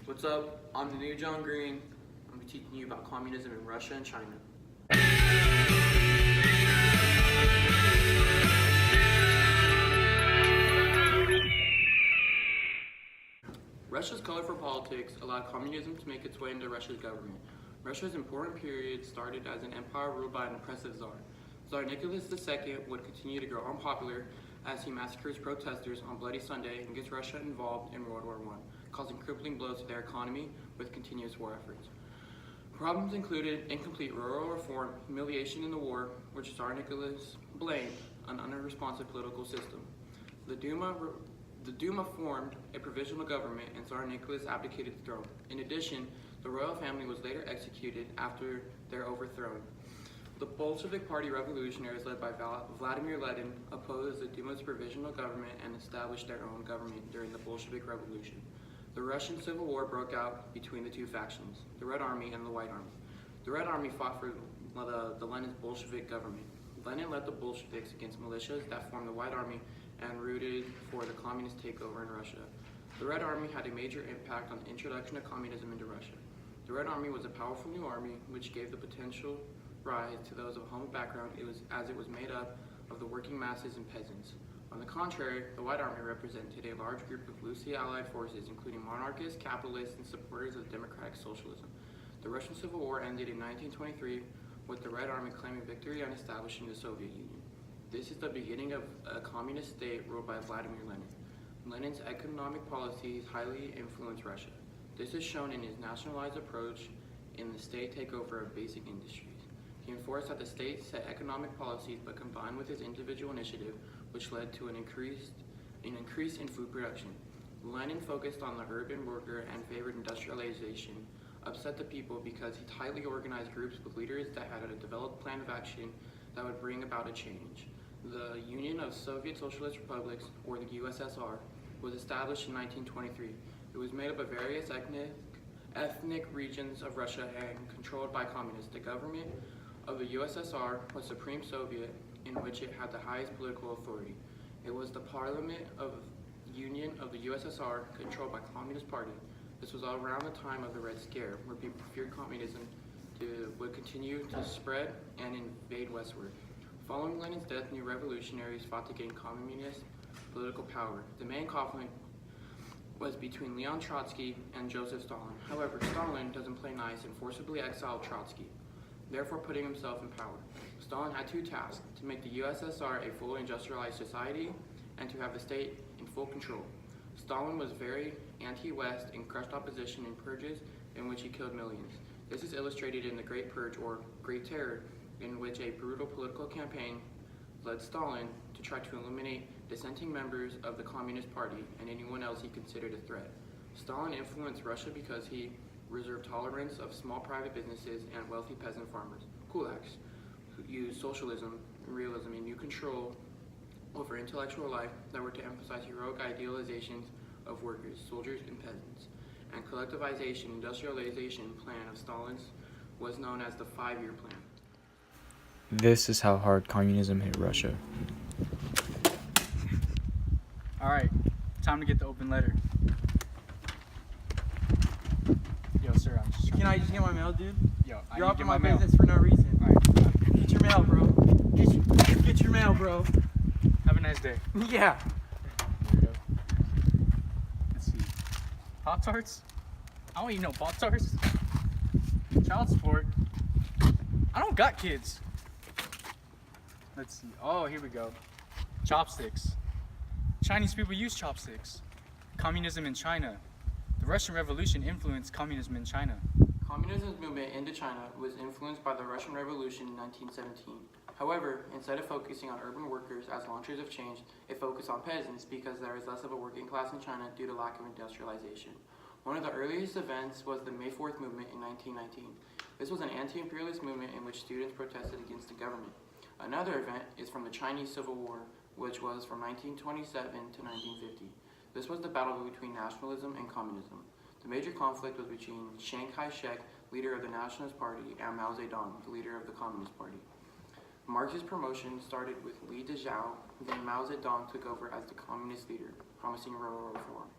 What's up? I'm the new John Green. I'm going to be teaching you about communism in Russia and China. Russia's colorful politics allowed communism to make its way into Russia's government. Russia's important period started as an empire ruled by an oppressive czar. Tsar Nicholas II would continue to grow unpopular as he massacres protesters on Bloody Sunday and gets Russia involved in World War I, causing crippling blows to their economy with continuous war efforts. Problems included incomplete rural reform, humiliation in the war, which Tsar Nicholas blamed an unresponsive political system. The Duma formed a provisional government and Tsar Nicholas abdicated the throne. In addition, the royal family was later executed after their overthrow. The Bolshevik Party revolutionaries led by Vladimir Lenin opposed the Duma's provisional government and established their own government during the Bolshevik Revolution. The Russian Civil War broke out between the two factions, the Red Army and the White Army. The Red Army fought for the Lenin's Bolshevik government. Lenin led the Bolsheviks against militias that formed the White Army and rooted for the communist takeover in Russia. The Red Army had a major impact on the introduction of communism into Russia. The Red Army was a powerful new army which gave the potential rise to those of a humble background as it was made up of the working masses and peasants. On the contrary, the White Army represented a large group of loosely allied forces, including monarchists, capitalists, and supporters of democratic socialism. The Russian Civil War ended in 1923 with the Red Army claiming victory and establishing the Soviet Union. This is the beginning of a communist state ruled by Vladimir Lenin. Lenin's economic policies highly influenced Russia. This is shown in his nationalized approach in the state takeover of basic industries. He enforced that the state set economic policies but combined with his individual initiative, which led to an increase in food production. Lenin focused on the urban worker and favored industrialization, upset the people because he tightly organized groups with leaders that had a developed plan of action that would bring about a change. The Union of Soviet Socialist Republics, or the USSR, was established in 1923. It was made up of various ethnic regions of Russia and controlled by communists. The government of the USSR was Supreme Soviet, in which it had the highest political authority. It was the Parliament of Union of the USSR, controlled by Communist Party. This was all around the time of the Red Scare, where people feared communism would continue to spread and invade westward. Following Lenin's death, new revolutionaries fought to gain communist political power. The main conflict was between Leon Trotsky and Joseph Stalin. However, Stalin doesn't play nice and forcibly exiled Trotsky, therefore putting himself in power. Stalin had two tasks: to make the USSR a fully industrialized society and to have the state in full control. Stalin was very anti-West and crushed opposition in purges in which he killed millions. This is illustrated in the Great Purge, or Great Terror, in which a brutal political campaign led Stalin to try to eliminate dissenting members of the Communist Party and anyone else he considered a threat. Stalin influenced Russia because he reserved tolerance of small private businesses and wealthy peasant farmers. Kulaks, who used socialism and realism and new control over intellectual life that were to emphasize heroic idealizations of workers, soldiers, and peasants. And collectivization, industrialization plan of Stalin's was known as the 5-year plan. This is how hard communism hit Russia. Alright, time to get the open letter. Yo, sir, Can I just get my mail, dude? You're up in my mail. business for no reason. Alright, Get your mail, bro. Get your mail, bro. have a nice day. Yeah. Here we go. Let's see. Pop-Tarts? I don't eat no Pop-Tarts. Child support? I don't got kids. Let's see. Oh, here we go. Chopsticks. Chinese people use chopsticks. Communism in China. The Russian Revolution influenced communism in China. Communism's movement into China was influenced by the Russian Revolution in 1917. However, instead of focusing on urban workers as launchers of change, it focused on peasants because there is less of a working class in China due to lack of industrialization. One of the earliest events was the May 4th movement in 1919. This was an anti-imperialist movement in which students protested against the government. Another event is from the Chinese Civil War, which was from 1927 to 1950. This was the battle between nationalism and communism. The major conflict was between Chiang Kai-shek, leader of the Nationalist Party, and Mao Zedong, the leader of the Communist Party. Marxist promotion started with Li Dezhou, then Mao Zedong took over as the communist leader, promising rural reform.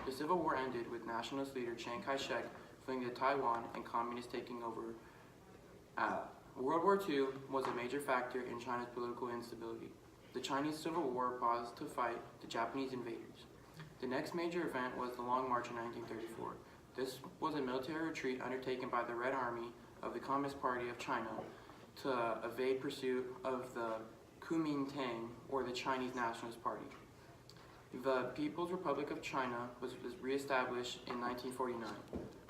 The Civil War ended with nationalist leader Chiang Kai-shek fleeing to Taiwan and communists taking over. World War II was a major factor in China's political instability. The Chinese Civil War paused to fight the Japanese invaders. The next major event was the Long March in 1934. This was a military retreat undertaken by the Red Army of the Communist Party of China to evade pursuit of the Kuomintang, or the Chinese Nationalist Party. The People's Republic of China was re-established in 1949.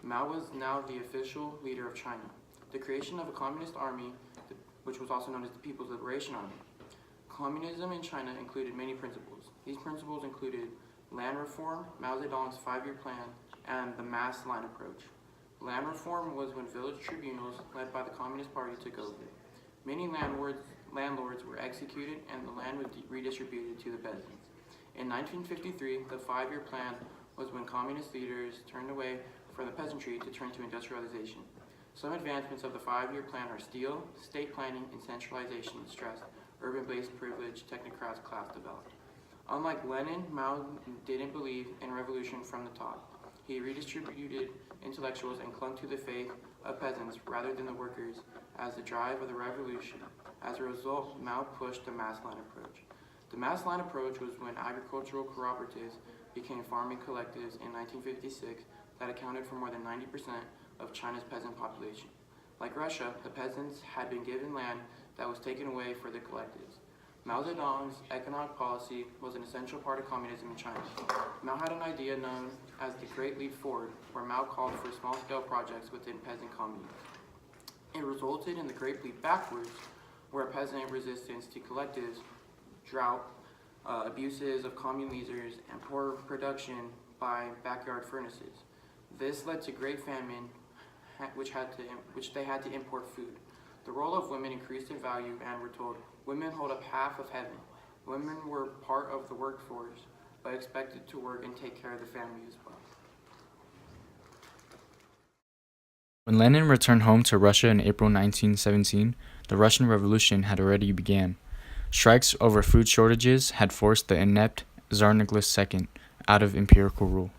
Mao was now the official leader of China. The creation of a communist army, which was also known as the People's Liberation Army. Communism in China included many principles. These principles included land reform, Mao Zedong's 5-year plan, and the mass line approach. Land reform was when village tribunals led by the Communist Party took over. Many landlords were executed and the land was redistributed to the peasants. In 1953, the 5-year plan was when communist leaders turned away from the peasantry to turn to industrialization. Some advancements of the 5-year plan are steel, state planning, and centralization stressed urban-based privilege, technocrats class developed. Unlike Lenin, Mao didn't believe in revolution from the top. He redistributed intellectuals and clung to the faith of peasants rather than the workers as the drive of the revolution. As a result, Mao pushed the mass line approach. The mass line approach was when agricultural cooperatives became farming collectives in 1956 that accounted for more than 90% of China's peasant population. Like Russia, the peasants had been given land that was taken away for the collectives. Mao Zedong's economic policy was an essential part of communism in China. Mao had an idea known as the Great Leap Forward, where Mao called for small-scale projects within peasant communes. It resulted in the Great Leap Backwards, where peasant resistance to collectives, drought, abuses of commune leaders, and poor production by backyard furnaces. This led to Great Famine, which they had to import food. The role of women increased in value, and we're told, women hold up half of heaven. Women were part of the workforce, but expected to work and take care of the family as well. When Lenin returned home to Russia in April 1917, the Russian Revolution had already begun. Strikes over food shortages had forced the inept Tsar Nicholas II out of imperial rule.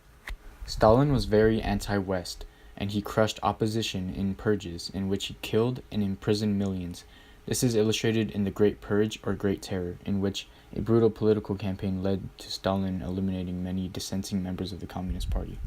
Stalin was very anti-West, and he crushed opposition in purges in which he killed and imprisoned millions. This is illustrated in the Great Purge or Great Terror, in which a brutal political campaign led to Stalin eliminating many dissenting members of the Communist Party.